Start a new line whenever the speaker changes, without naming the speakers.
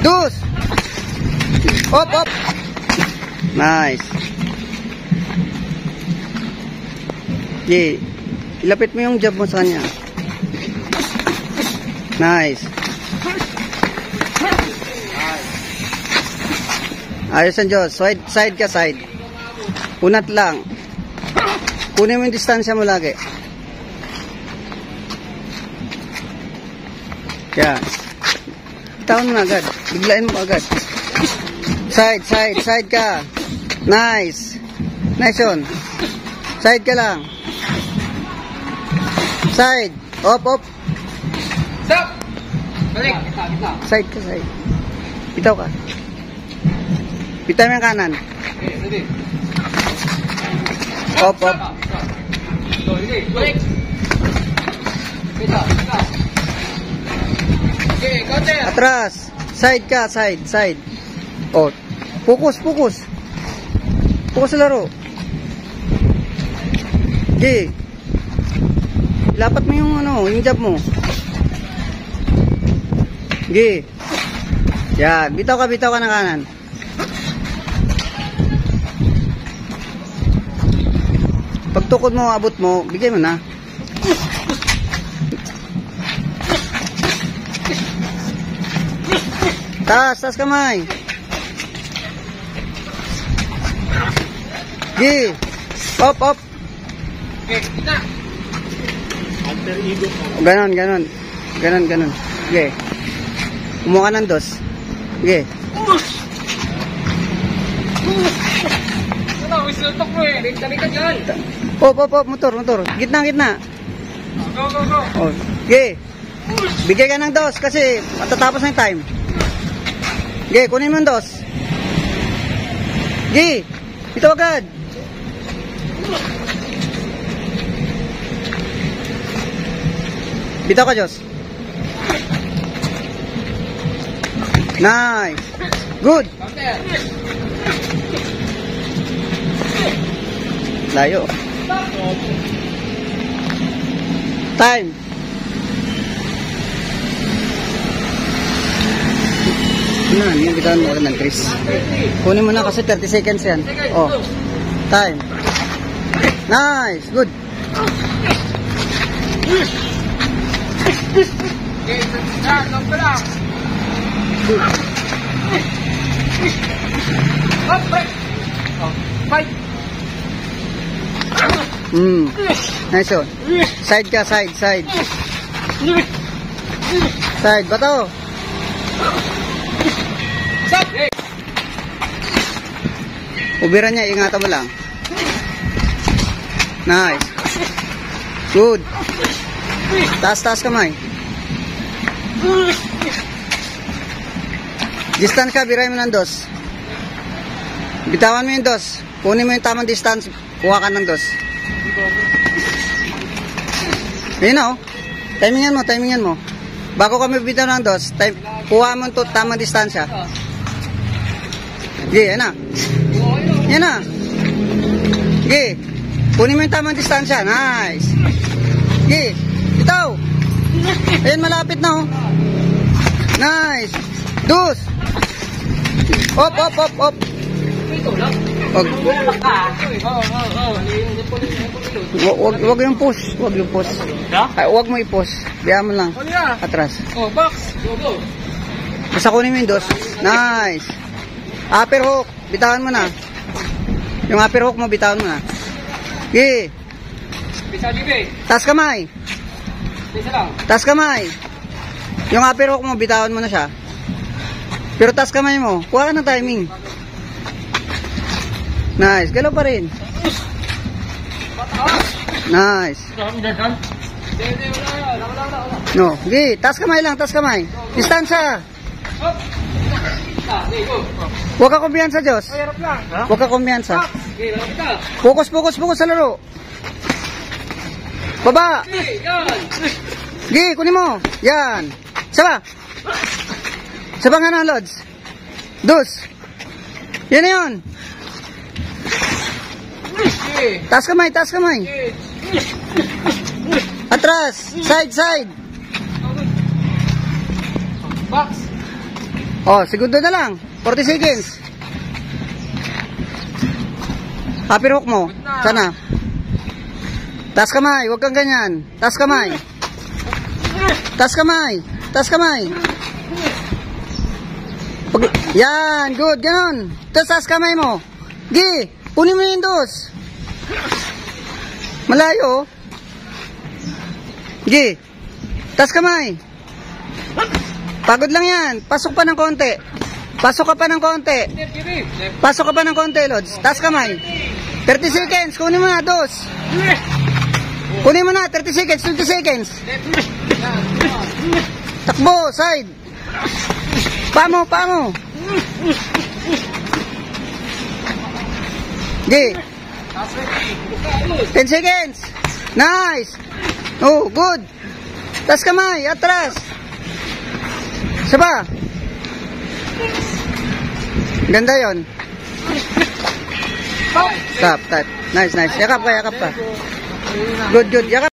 Dos. Up, up. Nice. Okay. Ilapit mo yung jab mo sa kanya. Nice. Ayos ang Diyos. Side ka, side. Unat lang. Kunin mo yung distansya mo lagi. Yan. Taon mo na agad. Biglain mo agad. Side ka. Nice. Nice yun. Side ka lang. Side. Op.
Stop! Balik.
Side ka, side. Bitaw ka. Bitaw mo yung kanan.
Okay, ready.
Op.
So, ready. Balik. Bita. Okay, counter.
Atras. Side ka, side. Oh. Focus. Focus sa laro. Okay. Lapat mo yung yung jab mo. Okay. Yan. Bitaw ka ng kanan. Pagtukod mo, abot mo, bigay mo na. Taas kamay. Okay. Up.
Okay, kita.
Ganon. Okay. Kumuha ka ng dos. Okay.
Ano, isutok mo eh. Balikan yan.
Op. Motor. Gitna.
Go.
Oh. Okay. Bigay ka ng dos kasi matatapos na yung time. Okay, kunin mo yung dos. Okay. Ito agad. Bitaw ka, Diyos. Nice. Good.
Counter.
Layo. Time. Yung bitawan mo ng Chris. Kunin mo na kasi 30 seconds yan. Oh. Time. Nice. Good.
Okay, lang pala. Up, break. Oh, fight.
Nice yun. Side ka, side. Side, bato.
Stop. Hey.
Ubiran niya, ingatan mo lang. Nice. Good. Taas kamay. Distance ka, biray mo ng dos. Bitawan mo yung dos. Kunin mo yung tamang distance. Kuha ka ng dos. Ayun na, oh. Timingan mo. Bago kami bitaw ng dos, kuha mo yung tamang distansya. Okay, yan na. Okay. Kunin mo yung tamang distansya. Nice. Okay. Bitaw. Ayun, malapit na, oh. Nice. Dos. Op. Wag yung push. Ay, wag mo i-push. Biya mo lang. Atras.
Oh, box. Go.
Basta kunin mo yung dos. Nice. Upper hook. Bitawan mo na. Yung upper hook mo, bitawan mo na. Okay.
Bisa dibe.
Taas kamay.
Bisa lang.
Taas kamay. Yung upper hook mo, bitawan mo na siya. Pero taas kamay mo. Kuha ka ng timing. Nice. Galaw pa rin. Nice. No. Okay. Taas kamay lang. Distansya. Huwag ka kumpiyansa, Diyos. Huwag ka kumpiyansa. Focus sa laro. Baba. Okay, kunin mo. Yan. Saba nga na, Lods. Dos. Yan na yun. Taas kamay. Atras. Side.
Box.
Oh, segundo na lang. 40 seconds. Happy hook mo. Sana. Taas kamay, huwag kang ganyan. Taas kamay. Taas kamay. Taas kamay. Yan, good, ganon. Taas kamay mo. Gi, punin mo yung dos. Malayo. Gi, taas kamay. Pagod lang yan. Pasok pa ng konti. Pasok ka pa ng konti.
Left, JB. Left.
Pasok ka pa ng konti, Lods. Taas kamay. 30 seconds. Kunin mo na, dos. Kunin mo na, 30 seconds, 20 seconds. Takbo, side. Pamo, pamo. Gi. 10 seconds. Nice. Oh, good. Taas kamay, atras. Saba. Ganda yon. Stop, stop. Nice, nice. Yakap ka, yakap ka. Good, good. Yakap.